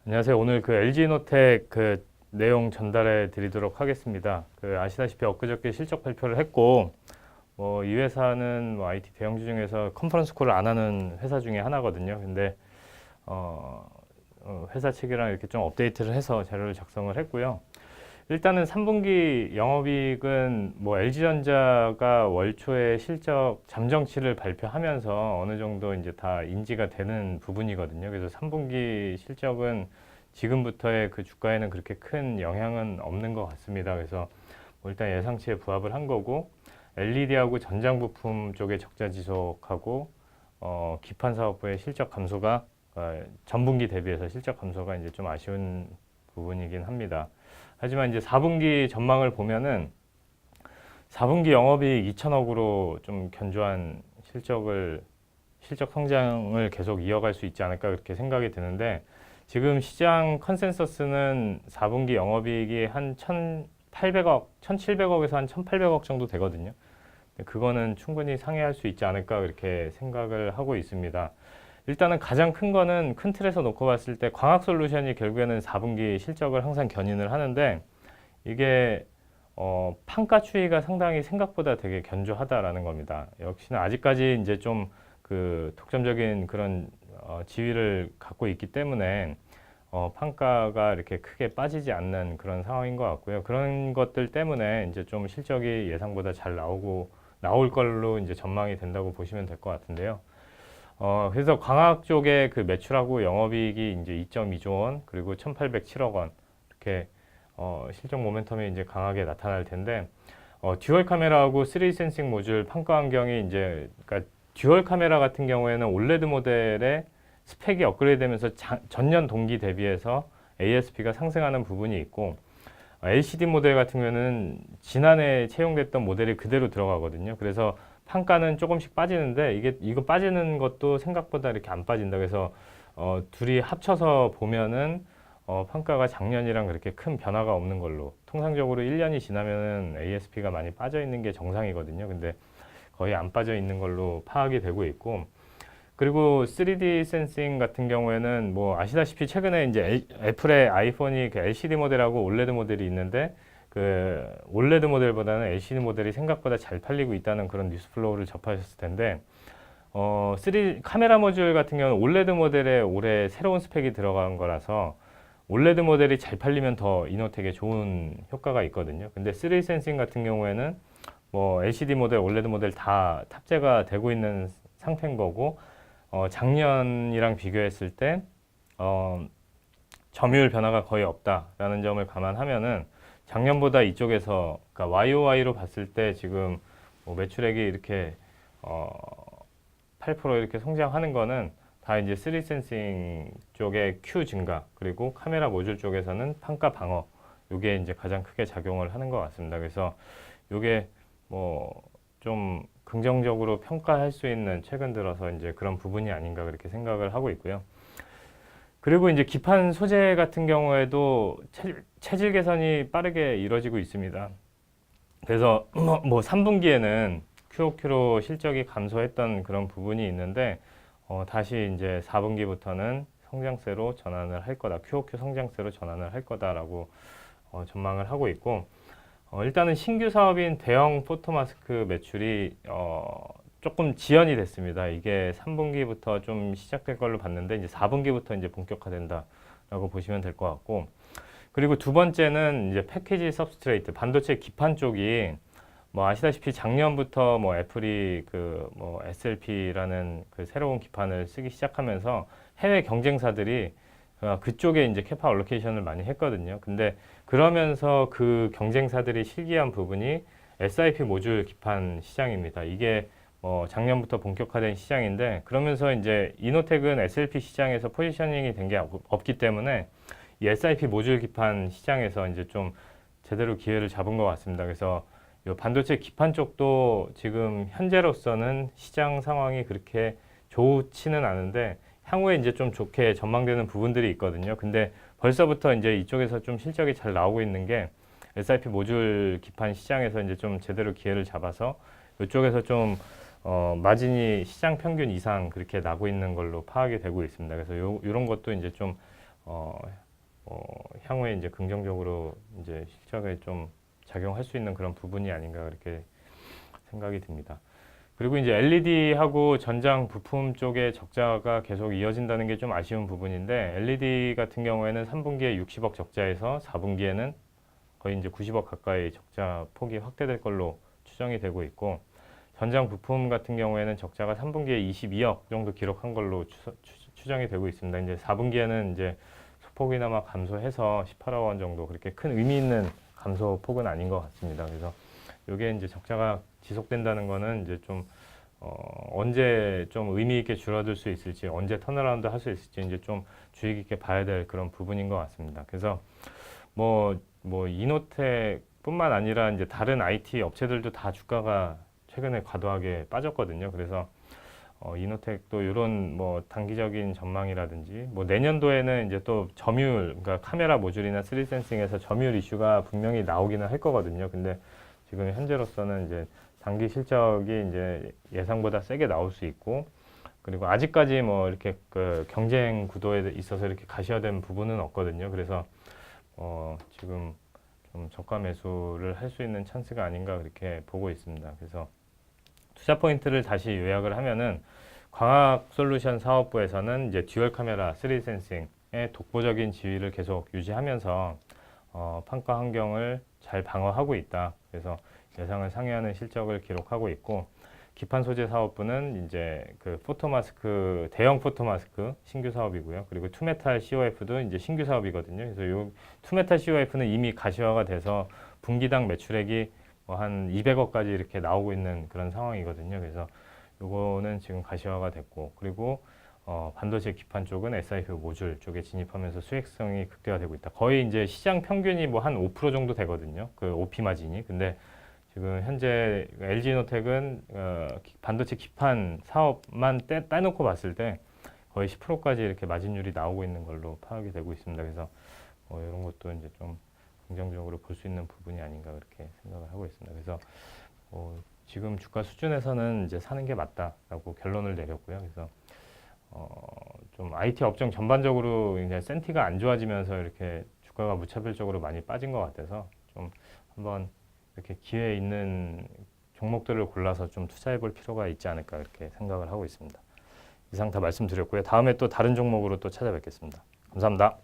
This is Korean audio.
안녕하세요. 오늘 그 LG노텍 그 내용 전달해 드리도록 하겠습니다. 아시다시피 엊그저께 실적 발표를 했고, 이 회사는 IT 대형주 중에서 컨퍼런스 콜을 안 하는 회사 중에 하나거든요. 근데 회사 측이랑 이렇게 좀 업데이트를 해서 자료를 작성을 했고요. 일단은 3분기 영업이익은 LG전자가 월 초에 실적 잠정치를 발표하면서 어느 정도 이제 다 인지가 되는 부분이거든요. 그래서 3분기 실적은 지금부터의 그 주가에는 그렇게 큰 영향은 없는 것 같습니다. 그래서 일단 예상치에 부합을 한 거고, LED하고 전장 부품 쪽의 적자 지속하고 기판 사업부의 실적 감소가 전분기 대비해서 실적 감소가 이제 좀 아쉬운 부분이긴 합니다. 하지만 이제 4분기 전망을 보면은 4분기 영업이익 2천억으로 좀 견조한 실적 성장을 계속 이어갈 수 있지 않을까 그렇게 생각이 드는데, 지금 시장 컨센서스는 4분기 영업이익이 한 1,800억, 1,700억에서 한 1,800억 정도 되거든요. 그거는 충분히 상회할 수 있지 않을까 그렇게 생각을 하고 있습니다. 일단은 가장 큰 거는 큰 틀에서 놓고 봤을 때 광학솔루션이 결국에는 4분기 실적을 항상 견인을 하는데, 이게 판가 추이가 상당히 생각보다 되게 견조하다라는 겁니다. 역시나 아직까지 이제 좀 그 독점적인 그런 지위를 갖고 있기 때문에 판가가 이렇게 크게 빠지지 않는 그런 상황인 것 같고요. 그런 것들 때문에 이제 좀 실적이 예상보다 잘 나올 걸로 이제 전망이 된다고 보시면 될 것 같은데요. 그래서 광학 쪽에 그 매출하고 영업이익이 이제 2.2조 원, 그리고 1,807억 원 이렇게 실적 모멘텀이 이제 강하게 나타날 텐데, 듀얼 카메라하고 3D 센싱 모듈 판가 환경이 이제, 그러니까 듀얼 카메라 같은 경우에는 올레드 모델의 스펙이 업그레이드되면서 전년 동기 대비해서 ASP가 상승하는 부분이 있고, LCD 모델 같은 경우에는 지난해 채용됐던 모델이 그대로 들어가거든요. 그래서 판가는 조금씩 빠지는데, 이거 빠지는 것도 생각보다 이렇게 안 빠진다. 그래서 둘이 합쳐서 보면은 판가가 작년이랑 그렇게 큰 변화가 없는 걸로, 통상적으로 1년이 지나면은 ASP가 많이 빠져 있는 게 정상이거든요. 근데 거의 안 빠져 있는 걸로 파악이 되고 있고, 그리고 3D 센싱 같은 경우에는 아시다시피 최근에 이제 애플의 아이폰이 그 LCD 모델하고 올레드 모델이 있는데, 그 올레드 모델보다는 LCD 모델이 생각보다 잘 팔리고 있다는 그런 뉴스 플로우를 접하셨을 텐데, 3 카메라 모듈 같은 경우는 올레드 모델에 올해 새로운 스펙이 들어간 거라서 올레드 모델이 잘 팔리면 더 이노텍에 좋은 효과가 있거든요. 근데 3D 센싱 같은 경우에는 LCD 모델, 올레드 모델 다 탑재가 되고 있는 상태인 거고, 작년이랑 비교했을 때 점유율 변화가 거의 없다라는 점을 감안하면은 작년보다 이쪽에서, 그러니까 YOY로 봤을 때 지금 매출액이 이렇게 8% 이렇게 성장하는 거는 다 이제 3D 센싱 쪽의 Q 증가, 그리고 카메라 모듈 쪽에서는 판가 방어, 요게 이제 가장 크게 작용을 하는 것 같습니다. 그래서 요게 좀 긍정적으로 평가할 수 있는 최근 들어서 이제 그런 부분이 아닌가 그렇게 생각을 하고 있고요. 그리고 이제 기판 소재 같은 경우에도 체질 개선이 빠르게 이루어지고 있습니다. 그래서 3분기에는 QOQ로 실적이 감소했던 그런 부분이 있는데, 다시 이제 4분기부터는 성장세로 전환을 할 거다, QOQ 성장세로 전환을 할 거다라고 전망을 하고 있고, 일단은 신규 사업인 대형 포토마스크 매출이 조금 지연이 됐습니다. 이게 3분기부터 좀 시작될 걸로 봤는데, 이제 4분기부터 이제 본격화된다라고 보시면 될 것 같고, 그리고 두 번째는 이제 패키지 서브스트레이트, 반도체 기판 쪽이 아시다시피 작년부터 애플이 SLP라는 그 새로운 기판을 쓰기 시작하면서 해외 경쟁사들이 그쪽에 이제 캐파 알로케이션을 많이 했거든요. 근데 그러면서 그 경쟁사들이 실기한 부분이 SiP 모듈 기판 시장입니다. 이게 작년부터 본격화된 시장인데, 그러면서 이제 이노텍은 SLP 시장에서 포지셔닝이 된 게 없기 때문에 이 SiP 모듈 기판 시장에서 이제 좀 제대로 기회를 잡은 것 같습니다. 그래서 이 반도체 기판 쪽도 지금 현재로서는 시장 상황이 그렇게 좋지는 않은데, 향후에 이제 좀 좋게 전망되는 부분들이 있거든요. 근데 벌써부터 이제 이쪽에서 좀 실적이 잘 나오고 있는 게, SiP 모듈 기판 시장에서 이제 좀 제대로 기회를 잡아서 이쪽에서 좀 마진이 시장 평균 이상 그렇게 나고 있는 걸로 파악이 되고 있습니다. 그래서 이런 것도 이제 좀 향후에 이제 긍정적으로 이제 실적에 좀 작용할 수 있는 그런 부분이 아닌가 그렇게 생각이 듭니다. 그리고 이제 LED하고 전장 부품 쪽에 적자가 계속 이어진다는 게 좀 아쉬운 부분인데 LED 같은 경우에는 3분기에 60억 적자에서 4분기에는 거의 이제 90억 가까이 적자 폭이 확대될 걸로 추정이 되고 있고 전장 부품 같은 경우에는 적자가 3분기에 22억 정도 기록한 걸로 추정이 되고 있습니다. 이제 4분기에는 이제 소폭이나마 감소해서 18억 원 정도 그렇게 큰 의미 있는 감소 폭은 아닌 것 같습니다. 그래서 이게 이제 적자가 지속된다는 거는 이제 좀 언제 좀 의미 있게 줄어들 수 있을지, 언제 턴어라운드 할 수 있을지 이제 좀 주의 깊게 봐야 될 그런 부분인 것 같습니다. 그래서 이노텍뿐만 아니라 이제 다른 IT 업체들도 다 주가가 최근에 과도하게 빠졌거든요. 그래서 이노텍도 이런 뭐 단기적인 전망이라든지 뭐 내년도에는 이제 또 점유율, 그러니까 카메라 모듈이나 3D 센싱에서 점유율 이슈가 분명히 나오기는 할 거거든요. 근데 지금 현재로서는 이제 단기 실적이 이제 예상보다 세게 나올 수 있고 그리고 아직까지 뭐 이렇게 그 경쟁 구도에 있어서 이렇게 가시화된 부분은 없거든요. 그래서 지금 좀 저가 매수를 할 수 있는 찬스가 아닌가 그렇게 보고 있습니다. 그래서 투자 포인트를 다시 요약을 하면은 광학솔루션 사업부에서는 이제 듀얼 카메라 3D 센싱의 독보적인 지위를 계속 유지하면서 판가 환경을 잘 방어하고 있다. 그래서 예상을 상회하는 실적을 기록하고 있고 기판 소재 사업부는 이제 그 포토마스크 대형 포토마스크 신규 사업이고요. 그리고 투메탈 COF도 이제 신규 사업이거든요. 그래서 요 투메탈 COF는 이미 가시화가 돼서 분기당 매출액이 뭐 한 200억까지 이렇게 나오고 있는 그런 상황이거든요. 그래서 요거는 지금 가시화가 됐고 그리고 반도체 기판 쪽은 SiP 모듈 쪽에 진입하면서 수익성이 극대화되고 있다. 거의 이제 시장 평균이 뭐 한 5% 정도 되거든요. 그 OP 마진이. 근데 지금 현재 LG노텍은 반도체 기판 사업만 따놓고 봤을 때 거의 10%까지 이렇게 마진율이 나오고 있는 걸로 파악이 되고 있습니다. 그래서 이런 것도 이제 좀 긍정적으로 볼 수 있는 부분이 아닌가 그렇게 생각을 하고 있습니다. 그래서 지금 주가 수준에서는 이제 사는 게 맞다라고 결론을 내렸고요. 그래서 좀 IT 업종 전반적으로 이제 센티가 안 좋아지면서 이렇게 주가가 무차별적으로 많이 빠진 것 같아서 좀 한번 이렇게 기회 있는 종목들을 골라서 좀 투자해 볼 필요가 있지 않을까 이렇게 생각을 하고 있습니다. 이상 다 말씀드렸고요. 다음에 또 다른 종목으로 또 찾아뵙겠습니다. 감사합니다.